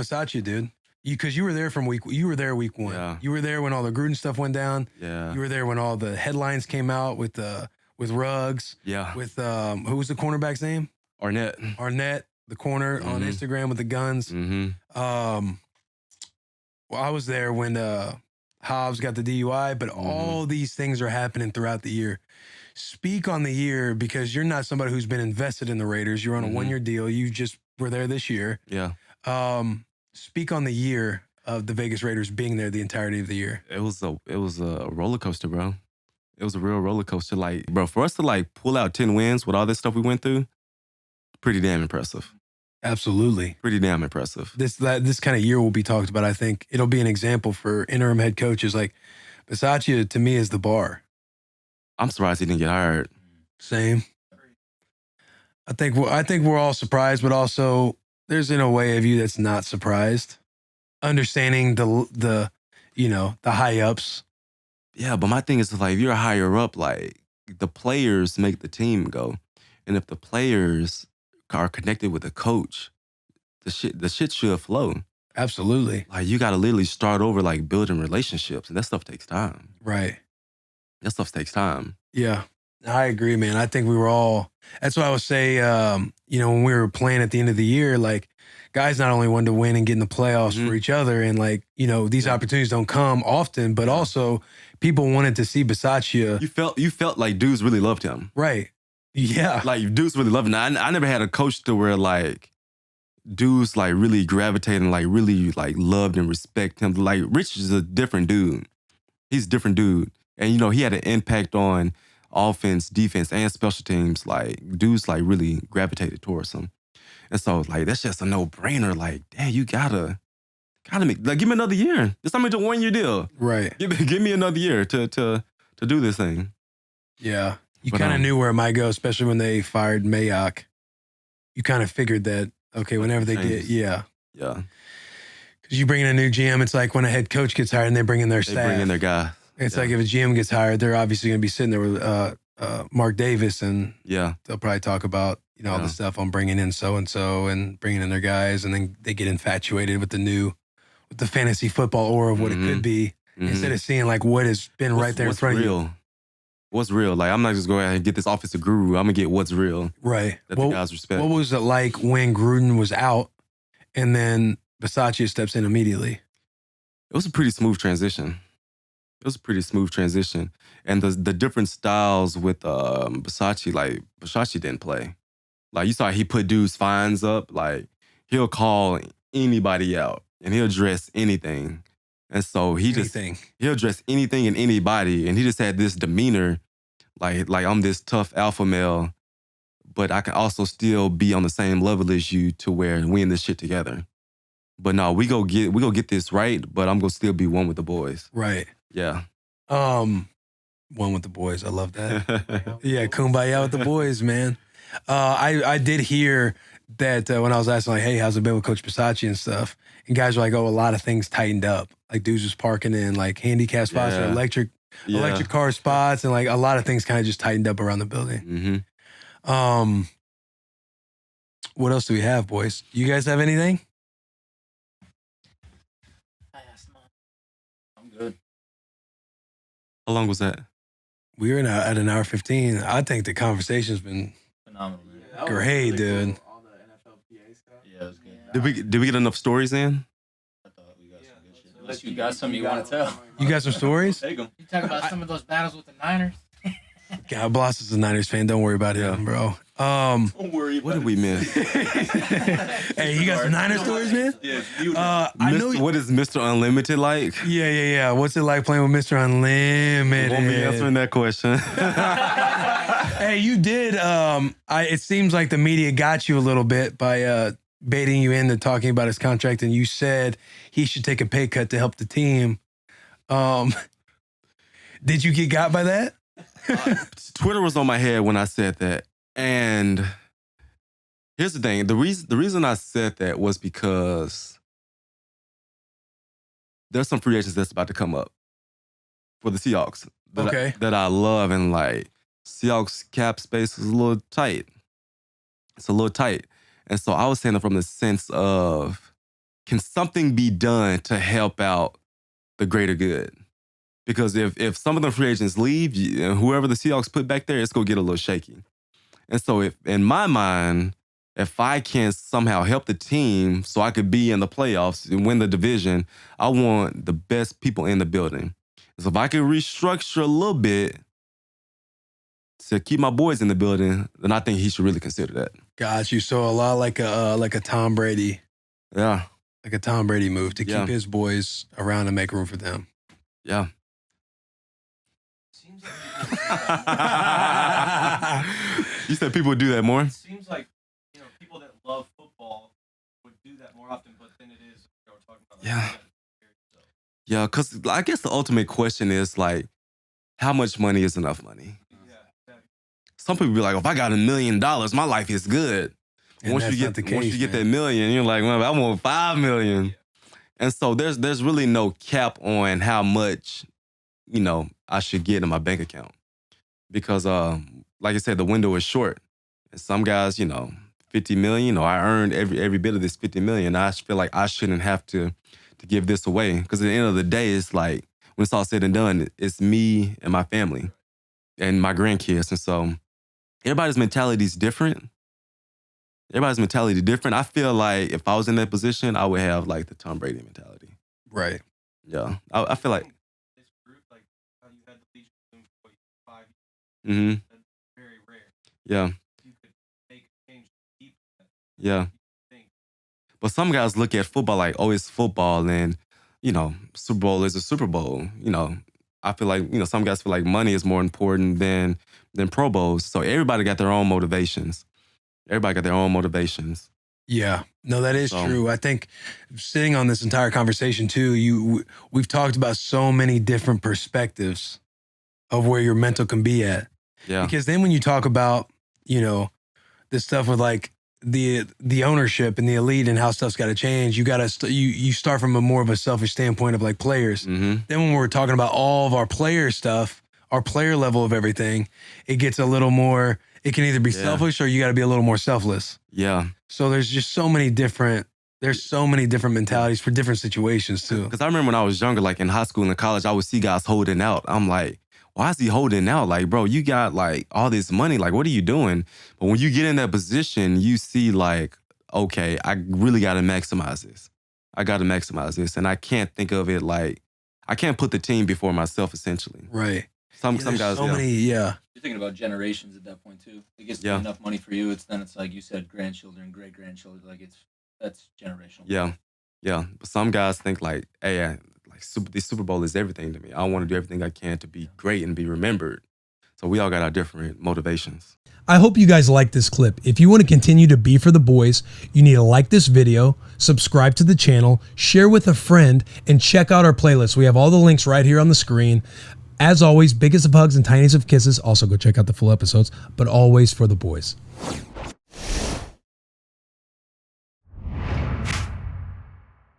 Bissacia, dude. Because you were there you were there week 1. Yeah. You were there when all the Gruden stuff went down. Yeah. You were there when all the headlines came out with Ruggs. Yeah. With who was the cornerback's name? Arnett, the corner on Instagram with the guns. Mm-hmm. Well, I was there when Hobbs got the DUI, but all these things are happening throughout the year. Speak on the year, because you're not somebody who's been invested in the Raiders. You're on a 1-year deal. You just were there this year. Yeah. Speak on the year of the Vegas Raiders being there the entirety of the year. It was a roller coaster, bro. It was a real roller coaster. Like, bro, for us to like pull out 10 wins with all this stuff we went through, pretty damn impressive. Absolutely. Pretty damn impressive. This kind of year will be talked about. I think it'll be an example for interim head coaches. Like, Bissacia, to me, is the bar. I'm surprised he didn't get hired. Same. I think we're all surprised, but also there's in a way of you that's not surprised. Understanding the high ups. Yeah, but my thing is, like, if you're higher up, like, the players make the team go. And if the players are connected with the coach, the shit should flow. Absolutely. Like, you got to literally start over, like, building relationships. And that stuff takes time. Right. That stuff takes time. Yeah. I agree, man. I think we were all, that's why I would say, when we were playing at the end of the year, like, guys not only wanted to win and get in the playoffs for each other, and like, these opportunities don't come often, but also people wanted to see Bissacia. You felt like dudes really loved him. Right. Yeah. Like, dudes really loved him. I never had a coach to where, like, dudes, like, really gravitated and, like, really, like, loved and respect him. Like, Rich is a different dude. He's a different dude. And, he had an impact on offense, defense, and special teams. Like, dudes, like, really gravitated towards him. And so, like, that's just a no-brainer. Like, damn, you gotta make, like, give me another year. Just I'm into a 1-year deal. Right. Give me another year to do this thing. Yeah. You kind of knew where it might go, especially when they fired Mayock. You kind of figured that, okay, whenever they get, Yeah. Because you bring in a new GM, it's like when a head coach gets hired and they bring in their staff. They bring in their guy. It's like if a GM gets hired, they're obviously going to be sitting there with Mark Davis, and they'll probably talk about all the stuff on bringing in so-and-so and bringing in their guys, and then they get infatuated with the fantasy football aura of what it could be, instead of seeing like what has been right there in front of you. What's real? Like, I'm not just going to get this offensive guru. I'm going to get what's real. Right. That the guys respect. What was it like when Gruden was out and then Bissacia steps in immediately? It was a pretty smooth transition. And the different styles with Bissacia, like, Bissacia didn't play. Like, you saw he put dudes' fines up. Like, he'll call anybody out and he'll dress anything. And so he'll dress anything and anybody. And he just had this demeanor, like I'm this tough alpha male, but I can also still be on the same level as you to where we in this shit together. But no, we go get this right, but I'm gonna still be one with the boys. Right. Yeah. One with the boys. I love that. Yeah, kumbaya with the boys, man. I did hear that when I was asking, like, hey, how's it been with Coach Bissacia and stuff? And guys were like, oh, a lot of things tightened up. Like, dudes was parking in, like, handicap spots or electric car spots, and, like, a lot of things kind of just tightened up around the building. What else do we have, boys? You guys have anything? I'm good. How long was that? We were at an hour 15. I think the conversation's been phenomenal, man. Yeah, great, dude. All the NFL PA stuff. Yeah, it was good. Did we get enough stories in? I thought we got some good shit. Unless you got something you want to tell. You got some stories? Take them. You talk about some of those battles with the Niners? God, Bloss is a Niners fan. Don't worry about him, bro. Don't worry about What did we miss? Hey, you got some Niners stories, man? Yeah, I know. What is Mr. Unlimited like? Yeah. What's it like playing with Mr. Unlimited? Won't be answering that question. Hey, you did. It seems like the media got you a little bit by baiting you into talking about his contract, and you said he should take a pay cut to help the team. Did you get got by that? Twitter was on my head when I said that. And here's the thing. The reason I said that was because there's some free agents that's about to come up for the Seahawks that I love. And, like, Seahawks cap space is a little tight. It's a little tight. And so I was saying it from the sense of can something be done to help out the greater good? Because if some of the free agents leave, whoever the Seahawks put back there, it's going to get a little shaky. And so if in my mind, if I can somehow help the team so I could be in the playoffs and win the division, I want the best people in the building. So if I can restructure a little bit to keep my boys in the building, then I think he should really consider that. Got you. So a lot like a Tom Brady. Yeah. Like a Tom Brady move to keep his boys around and make room for them. Yeah. Seems like You said people would do that more? it seems like people that love football would do that more often, but then it is we're talking about. Yeah. Yeah, because I guess the ultimate question is like, how much money is enough money? Yeah. Some people be like, if I got $1 million, my life is good. And Once that's you not get the case, that man. million, you're like, well, I want 5 million. And so there's really no cap on how much, I should get in my bank account. Because like I said, the window is short. And some guys, 50 million, I earned every bit of this 50 million. I feel like I shouldn't have to give this away. Because at the end of the day, it's like, when it's all said and done, it's me and my family and my grandkids. And so everybody's mentality is different. I feel like if I was in that position, I would have like the Tom Brady mentality. Right. Yeah. I feel like. This group, like how you had the Legion for 5 years, Mm-hmm. that's very rare. Yeah. You could make a change to keep that. Yeah. Thing. But some guys look at football like, oh, it's football, and Super Bowl is a Super Bowl. I feel like some guys feel like money is more important than Pro Bowls. So everybody got their own motivations. Yeah, no, that is true. I think sitting on this entire conversation too, we've talked about so many different perspectives of where your mental can be at. Yeah. Because then when you talk about, this stuff with like the ownership and the elite and how stuff's got to change, you start from a more of a selfish standpoint of like players. Mm-hmm. Then when we're talking about all of our player stuff, our player level of everything, it gets a little more. It can either be selfish or you got to be a little more selfless. Yeah. So there's just so many different mentalities for different situations too. Because I remember when I was younger, like in high school and college, I would see guys holding out. I'm like, why is he holding out? Like, bro, you got like all this money. Like, what are you doing? But when you get in that position, you see like, okay, I really got to maximize this. And I can't think of it like, I can't put the team before myself, essentially. Right. Some guys, You're thinking about generations at that point too. It gets to be enough money for you. It's like you said, grandchildren, great grandchildren. Like that's generational. Yeah, yeah. But some guys think like, hey, the Super Bowl is everything to me. I want to do everything I can to be great and be remembered. So we all got our different motivations. I hope you guys like this clip. If you want to continue to be for the boys, you need to like this video, subscribe to the channel, share with a friend, and check out our playlist. We have all the links right here on the screen. As always, biggest of hugs and tiniest of kisses. Also, go check out the full episodes, but always for the boys.